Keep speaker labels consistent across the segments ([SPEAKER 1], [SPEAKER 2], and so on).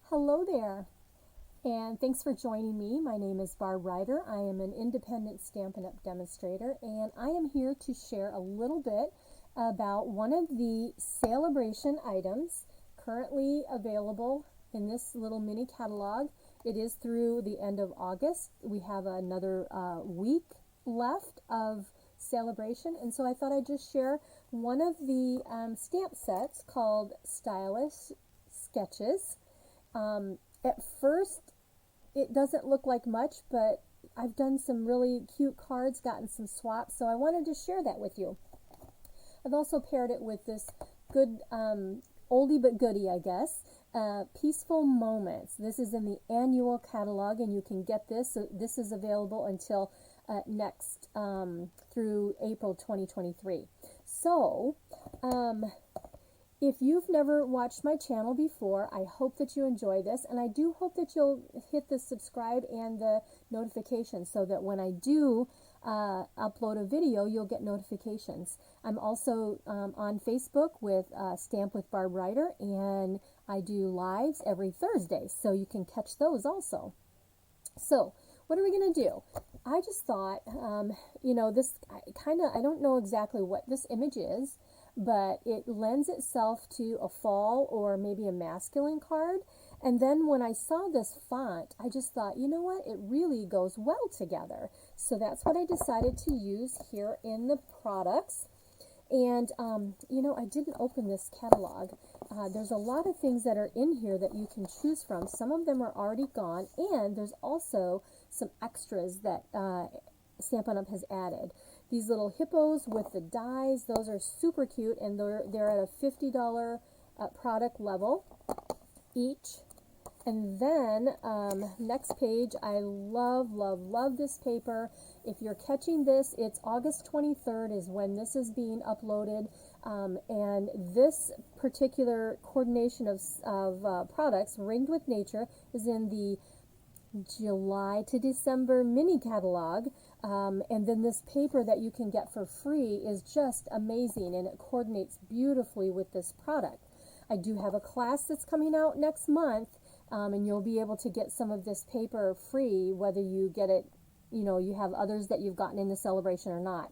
[SPEAKER 1] Hello there, and thanks for joining me. My name is Barb. I am an independent Stampin' Up! Demonstrator, and I am here to share a little bit about one of the celebration items currently available in this little mini catalog. It is through the end of August. We have another week left of celebration, and so I thought I'd just share one of the stamp sets called Stylish Sketches. At first, it doesn't look like much, but I've done some really cute cards, gotten some swaps, so I wanted to share that with you. I've also paired it with this good oldie but goodie, I guess, Peaceful Moments. This is in the annual catalog, and you can get this. So this is available until next through April 2023. So, if you've never watched my channel before, I hope that you enjoy this, and I do hope that you'll hit the subscribe and the notification so that when I do upload a video, you'll get notifications. I'm also on Facebook with Stamp with Barb Writer, and I do lives every Thursday, so you can catch those also. So, what are we going to do? I just thought, this I don't know exactly what this image is, but it lends itself to a fall or maybe a masculine card. And then when I saw this font, I just thought, you know what, it really goes well together. So that's what I decided to use here in the products. And, I didn't open this catalog. There's a lot of things that are in here that you can choose from. Some of them are already gone, and there's also some extras that Stampin' Up! Has added. These little hippos with the dies, those are super cute, and they're at a $50 product level each. And then next page, I love this paper. If you're catching this, it's August 23rd is when this is being uploaded, and this particular coordination of products, Ringed with Nature, is in the July to December mini catalog, and then this paper that you can get for free is just amazing, and it coordinates beautifully with this product. I do have a class that's coming out next month, and you'll be able to get some of this paper free, whether you get it, you have others that you've gotten in the celebration or not.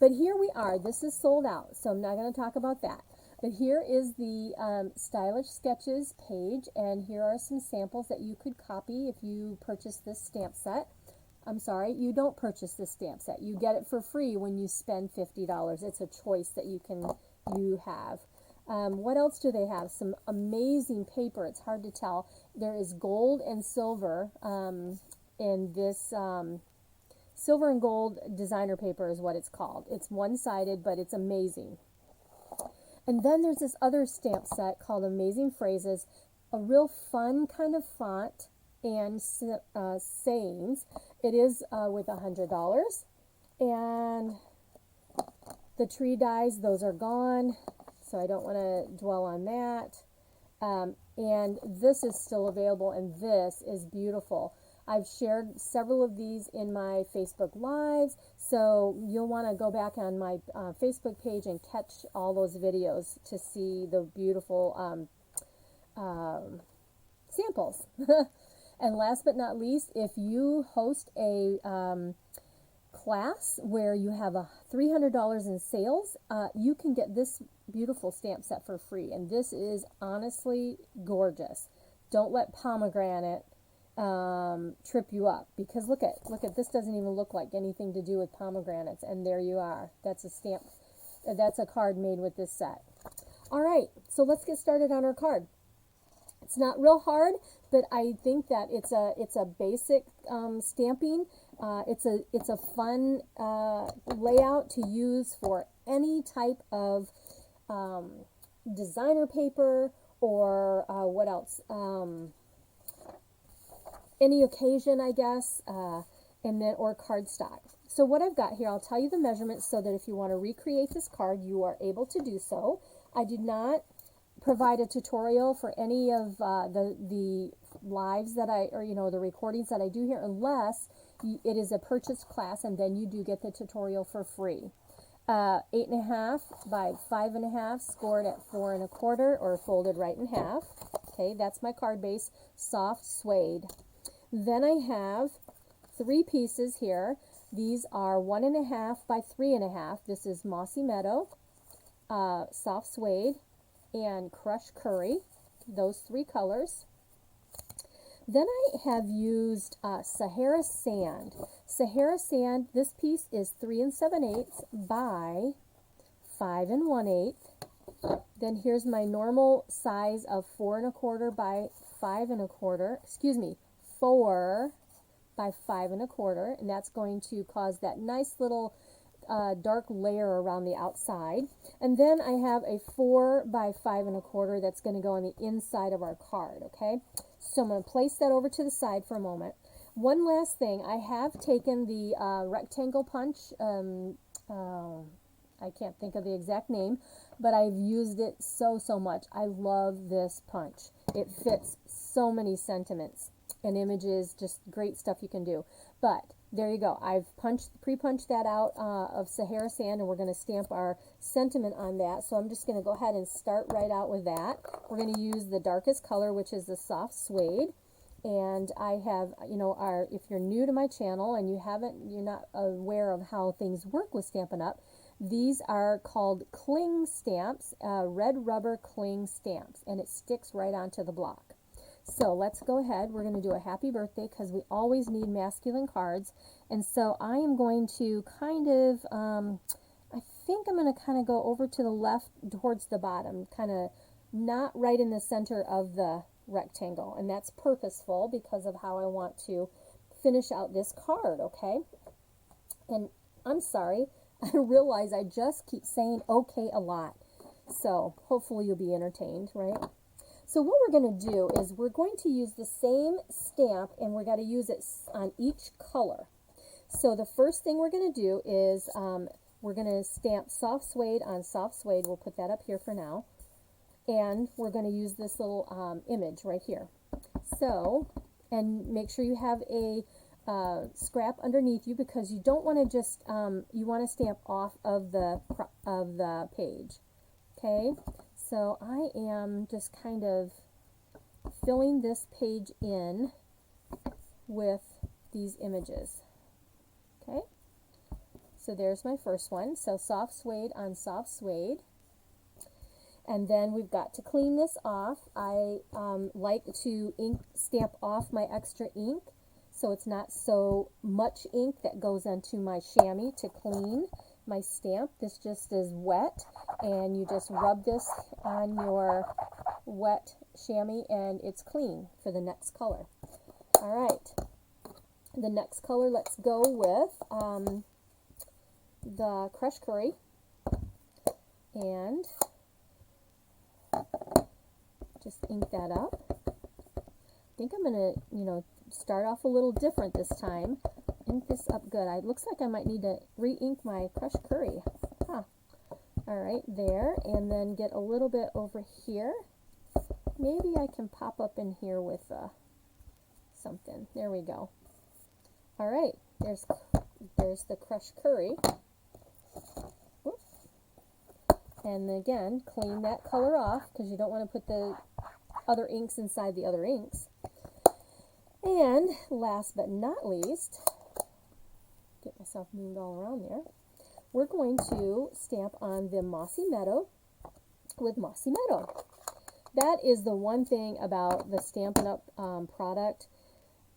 [SPEAKER 1] But here we are. This is sold out, so I'm not going to talk about that. But here is the Stylish Sketches page, and here are some samples that you could copy if you purchase this stamp set. I'm sorry, you don't purchase this stamp set. You get it for free when you spend $50. It's a choice that you have. What else do they have? Some amazing paper. It's hard to tell. There is gold and silver in this silver and gold designer paper is what it's called. It's one-sided, but it's amazing. And then there's this other stamp set called Amazing Phrases, a real fun kind of font and sayings. It is with $100. And the tree dies, those are gone, so I don't want to dwell on that. And this is still available, and this is beautiful. I've shared several of these in my Facebook Lives, so you'll want to go back on my Facebook page and catch all those videos to see the beautiful samples. And last but not least, if you host a class where you have $300 in sales, you can get this beautiful stamp set for free, and this is honestly gorgeous. Don't let pomegranate trip you up, because look at this, doesn't even look like anything to do with pomegranates, and there you are. That's a stamp, that's a card made with this set. All right, so let's get started on our card. It's not real hard, but I think that it's a basic stamping. It's a fun layout to use for any type of designer paper, or what else? Any occasion, I guess, and then or cardstock. So what I've got here, I'll tell you the measurements so that if you want to recreate this card, you are able to do so. I did not provide a tutorial for any of the lives that the recordings that I do here, unless it is a purchased class, and then you do get the tutorial for free. 8.5 by 5.5, scored at 4 1/4, or folded right in half. Okay, that's my card base, soft suede. Then I have 3 pieces here. These are 1.5 by 3.5. This is Mossy Meadow, soft suede, and crushed curry. Those 3 colors. Then I have used Sahara Sand. Sahara Sand, this piece is 3 7/8 by 5 1/8. Then here's my normal size of 4 1/4 by 5 1/4. Excuse me, 4 by 5 1/4, and that's going to cause that nice little dark layer around the outside. And then I have a 4 by 5 1/4 that's going to go on the inside of our card. Okay, so I'm going to place that over to the side for a moment. One last thing, I have taken the rectangle punch. I can't think of the exact name, but I've used it so much. I love this punch. It fits so many sentiments and images, just great stuff you can do. But there you go. I've pre-punched that out of Sahara Sand, and we're going to stamp our sentiment on that. So I'm just going to go ahead and start right out with that. We're going to use the darkest color, which is the soft suede. And I have, if you're new to my channel and you're not aware of how things work with Stampin' Up, these are called cling stamps, red rubber cling stamps, and it sticks right onto the block. So let's go ahead. We're going to do a happy birthday because we always need masculine cards. And so I am going to kind of, I think I'm going to kind of go over to the left towards the bottom, kind of not right in the center of the rectangle. And that's purposeful because of how I want to finish out this card, okay? And I'm sorry, I realize I just keep saying okay a lot. So hopefully you'll be entertained, right? So what we're going to do is we're going to use the same stamp, and we're going to use it on each color. So the first thing we're going to do is we're going to stamp soft suede on soft suede. We'll put that up here for now. And we're going to use this little image right here. So, and make sure you have a scrap underneath you, because you don't want to just, you want to stamp off of the page. Okay, so I am just kind of filling this page in with these images. Okay, so there's my first one. So soft suede on soft suede. And then we've got to clean this off. I like to stamp off my extra ink, so it's not so much ink that goes into my chamois to clean my stamp. This just is wet, and you just rub this on your wet chamois and it's clean for the next color. All right, the next color, let's go with the crushed curry, and just ink that up. I think I'm going to, start off a little different this time. Ink this up good. It looks like I might need to re-ink my crushed curry. Huh. All right, there. And then get a little bit over here. Maybe I can pop up in here with something. There we go. All right, there's the crushed curry. Whoops. And again, clean that color off because you don't want to put the other inks inside the other inks. And last but not least, get myself moved all around there, we're going to stamp on the Mossy Meadow with Mossy Meadow. That is the one thing about the Stampin' Up! Product.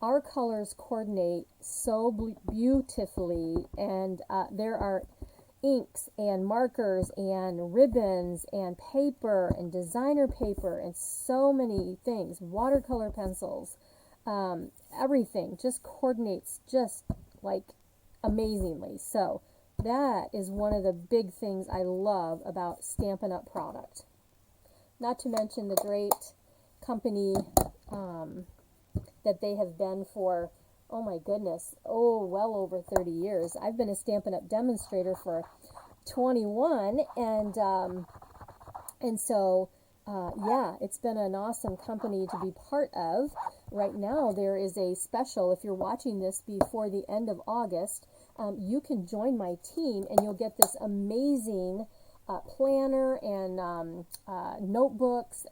[SPEAKER 1] Our colors coordinate so beautifully, and there are inks and markers and ribbons and paper and designer paper and so many things, watercolor pencils, everything just coordinates just like amazingly. So that is one of the big things I love about Stampin' Up! Product. Not to mention the great company that they have been for, oh my goodness, well over 30 years. I've been a Stampin' Up! Demonstrator for 21, and so yeah, it's been an awesome company to be part of. Right now there is a special, if you're watching this before the end of August, you can join my team and you'll get this amazing planner and notebooks,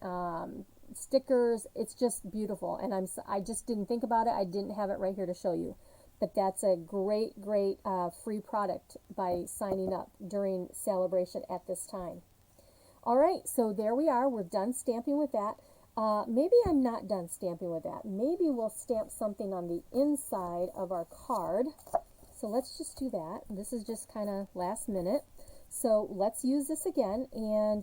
[SPEAKER 1] stickers. It's just beautiful, and I just didn't think about it. I didn't have it right here to show you, but that's a great free product by signing up during celebration at this time. All right, so there we are. We're done stamping with that. Maybe I'm not done stamping with that. Maybe we'll stamp something on the inside of our card. So let's just do that. This is just kind of last minute. So let's use this again, and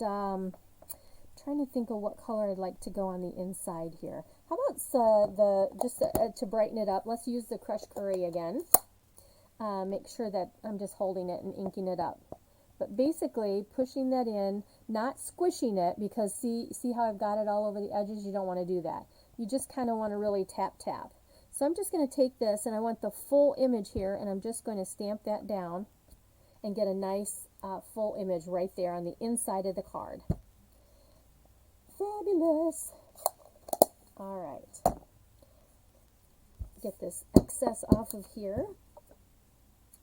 [SPEAKER 1] trying to think of what color I'd like to go on the inside here. How about to brighten it up, let's use the crushed curry again. Make sure that I'm just holding it and inking it up. But basically pushing that in, not squishing it, because see how I've got it all over the edges? You don't want to do that. You just kind of want to really tap. So I'm just going to take this, and I want the full image here, and I'm just going to stamp that down and get a nice full image right there on the inside of the card. Fabulous. All right. Get this excess off of here.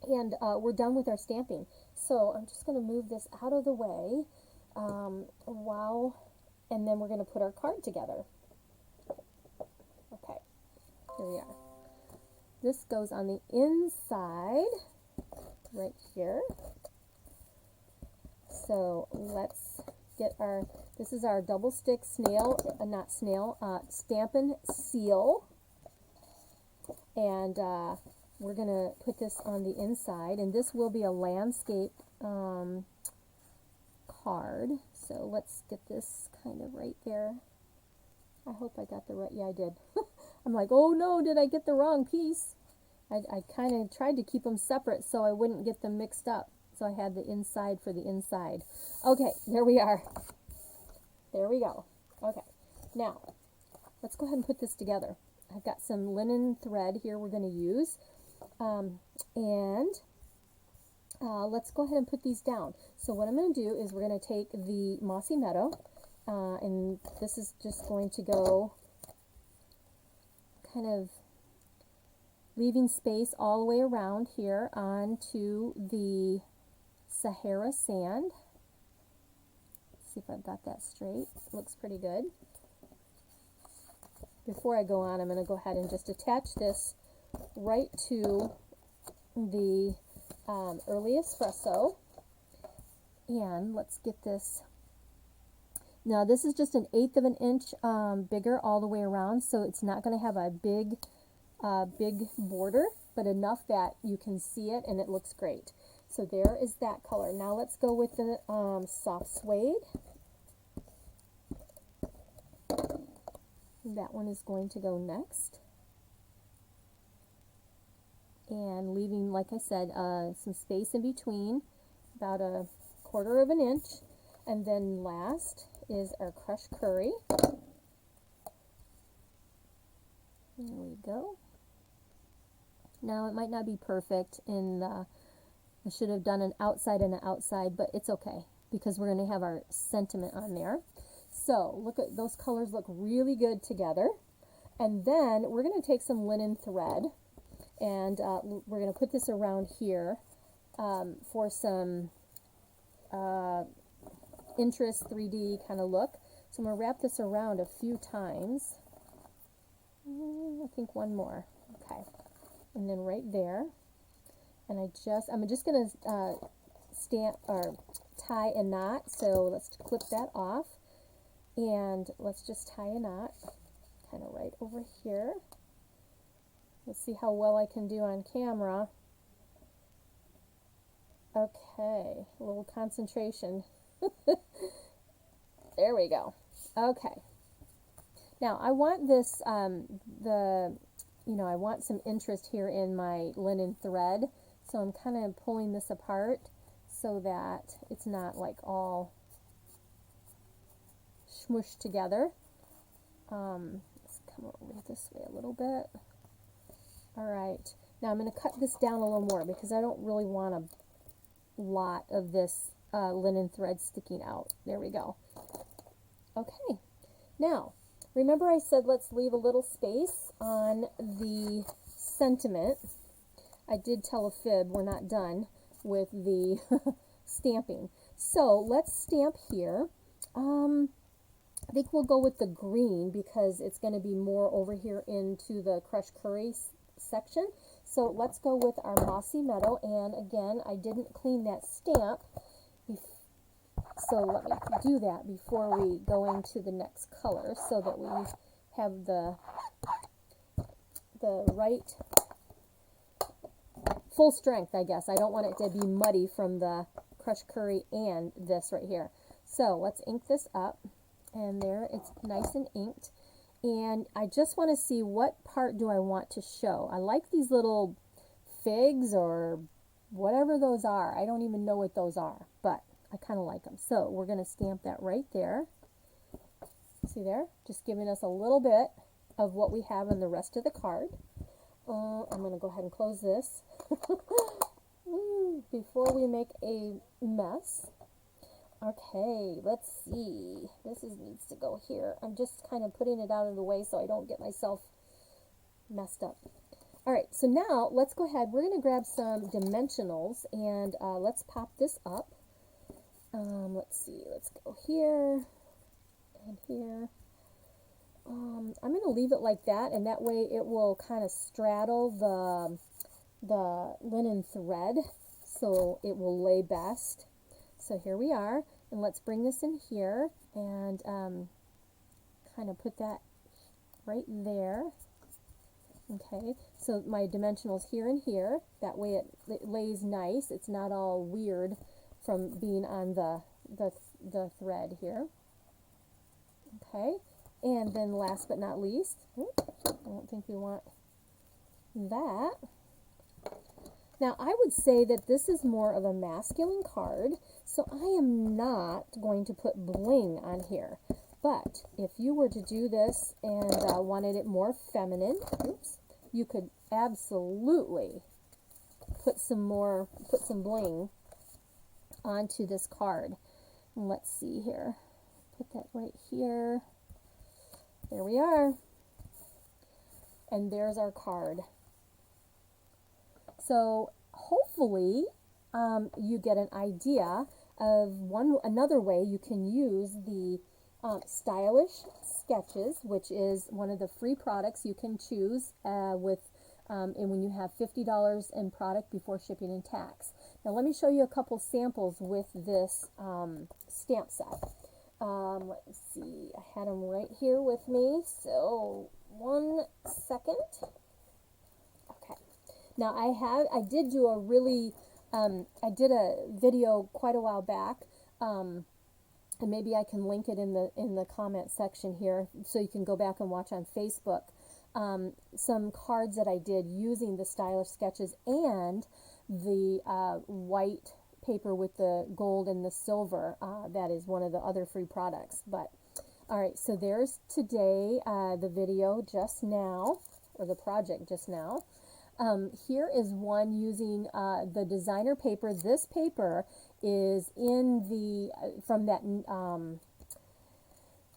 [SPEAKER 1] And we're done with our stamping. So I'm just going to move this out of the way and then we're going to put our card together. Okay, here we are. This goes on the inside, right here. So let's get this is our double stick Stampin' seal. And we're going to put this on the inside, and this will be a landscape card. So let's get this kind of right there. I hope I got the right, yeah, I did. I'm like, oh no, did I get the wrong piece? I kind of tried to keep them separate so I wouldn't get them mixed up. So I had the inside for the inside. Okay, there we are. There we go. Okay, now let's go ahead and put this together. I've got some linen thread here we're going to use. Let's go ahead and put these down. So what I'm going to do is we're going to take the Mossy Meadow, and this is just going to go kind of leaving space all the way around here onto the Sahara sand. Let's see if I've got that straight. Looks pretty good. Before I go on, I'm going to go ahead and just attach this right to the early espresso. And let's get this. Now this is just 1/8 of an inch bigger all the way around, so it's not going to have a big border, but enough that you can see it and it looks great. So there is that color. Now let's go with the soft suede. That one is going to go next. And leaving, like I said, some space in between, about 1/4 of an inch. And then last is our crushed curry. There we go. Now it might not be perfect, and I should have done an outside and an outside, but it's okay because we're going to have our sentiment on there. So look at those colors, look really good together. And then we're going to take some linen thread, and we're going to put this around here for some interest 3D kind of look. So I'm going to wrap this around a few times. I think one more. Okay. And then right there. And I'm just going to stamp or tie a knot. So let's clip that off. And let's just tie a knot kind of right over here. Let's see how well I can do on camera. Okay, a little concentration. There we go. Okay. Now I want this, I want some interest here in my linen thread. So I'm kind of pulling this apart so that it's not like all smushed together. Let's come over this way a little bit. All right. Now I'm going to cut this down a little more because I don't really want a lot of this linen thread sticking out. There we go. Okay. Now, remember I said let's leave a little space on the sentiment. I did tell a fib. We're not done with the stamping. So let's stamp here. I think we'll go with the green because it's going to be more over here into the crushed curry section. So let's go with our Mossy Meadow, and again, I didn't clean that stamp, so let me do that before we go into the next color so that we have the right full strength, I guess. I don't want it to be muddy from the crushed curry and this right here. So let's ink this up, and there, it's nice and inked. And I just want to see what part do I want to show. I like these little figs or whatever those are. I don't even know what those are, but I kind of like them. So we're going to stamp that right there. See there? Just giving us a little bit of what we have in the rest of the card. I'm going to go ahead and close this before we make a mess. Okay, let's see. This needs to go here. I'm just kind of putting it out of the way so I don't get myself messed up. All right, so now let's go ahead. We're going to grab some dimensionals and let's pop this up. Let's see. Let's go here and here. I'm going to leave it like that, and that way it will kind of straddle the linen thread, so it will lay best. So here we are, and let's bring this in here and kind of put that right there. Okay, so my dimensionals here and here, that way it lays nice. It's not all weird from being on the thread here. Okay, and then last but not least, I don't think we want that. Now, I would say that this is more of a masculine card, so I am not going to put bling on here. But if you were to do this and wanted it more feminine, you could absolutely put some bling onto this card. And let's see here. Put that right here. There we are. And there's our card. So hopefully you get an idea of another way you can use the stylish sketches, which is one of the free products you can choose and when you have $50 in product before shipping and tax. Now let me show you a couple samples with this stamp set. Let's see, I had them right here with me, so 1 second. Now I did do a really, I did a video quite a while back, and maybe I can link it in the comment section here so you can go back and watch on Facebook. Some cards that I did using the stylish sketches and the white paper with the gold and the silver. That is one of the other free products. But all right, so there's today the video just now, or the project just now. Here is one using the designer paper. This paper is in from that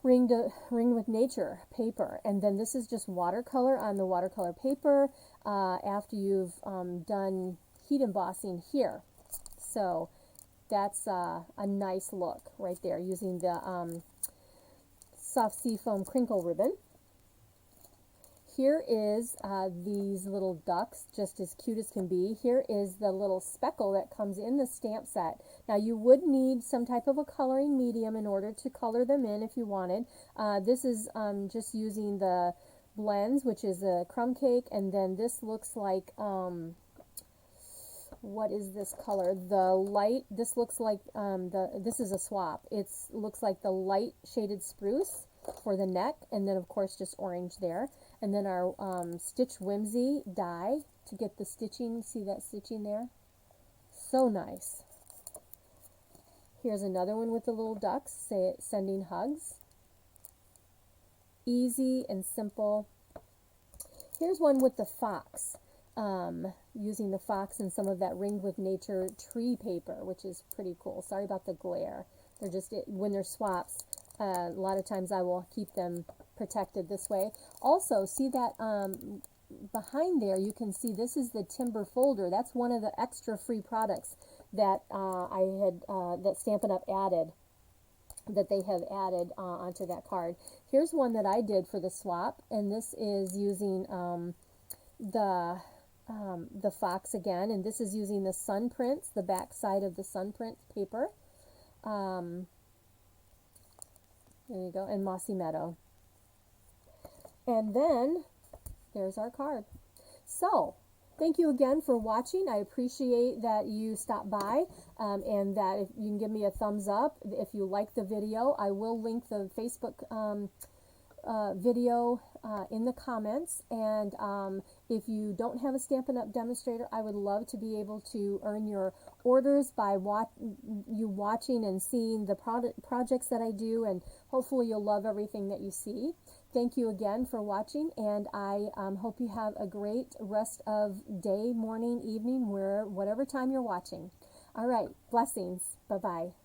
[SPEAKER 1] Ring with Nature paper, and then this is just watercolor on the watercolor paper after you've done heat embossing here. So that's a nice look right there using the soft seafoam crinkle ribbon. Here is these little ducks, just as cute as can be. Here is the little speckle that comes in the stamp set. Now you would need some type of a coloring medium in order to color them in if you wanted. This is just using the blends, which is a crumb cake, and then this looks like, what is this color? The light, this looks like, this is a swap. It looks like the light shaded spruce for the neck, and then of course just orange there. And then our Stitch Whimsy die to get the stitching. See that stitching there? So nice. Here's another one with the little ducks, sending hugs. Easy and simple. Here's one with the fox, using the fox and some of that Ring with Nature tree paper, which is pretty cool. Sorry about the glare. They're just, when they're swaps, a lot of times I will keep them protected this way. Also, see that behind there, you can see this is the timber folder. That's one of the extra free products that that Stampin' Up! Added, that they have added onto that card. Here's one that I did for the swap, and this is using the fox again, and this is using the sun prints, the back side of the sun print paper. There you go, and Mossy Meadow. And then there's our card. So, thank you again for watching. I appreciate that you stopped by, and that if you can give me a thumbs up if you like the video. I will link the Facebook video in the comments, and if you don't have a Stampin' Up! Demonstrator, I would love to be able to earn your orders by watching and seeing the projects that I do, and hopefully you'll love everything that you see. Thank you again for watching, and I hope you have a great rest of day, morning, evening, whatever time you're watching. All right, blessings. Bye-bye.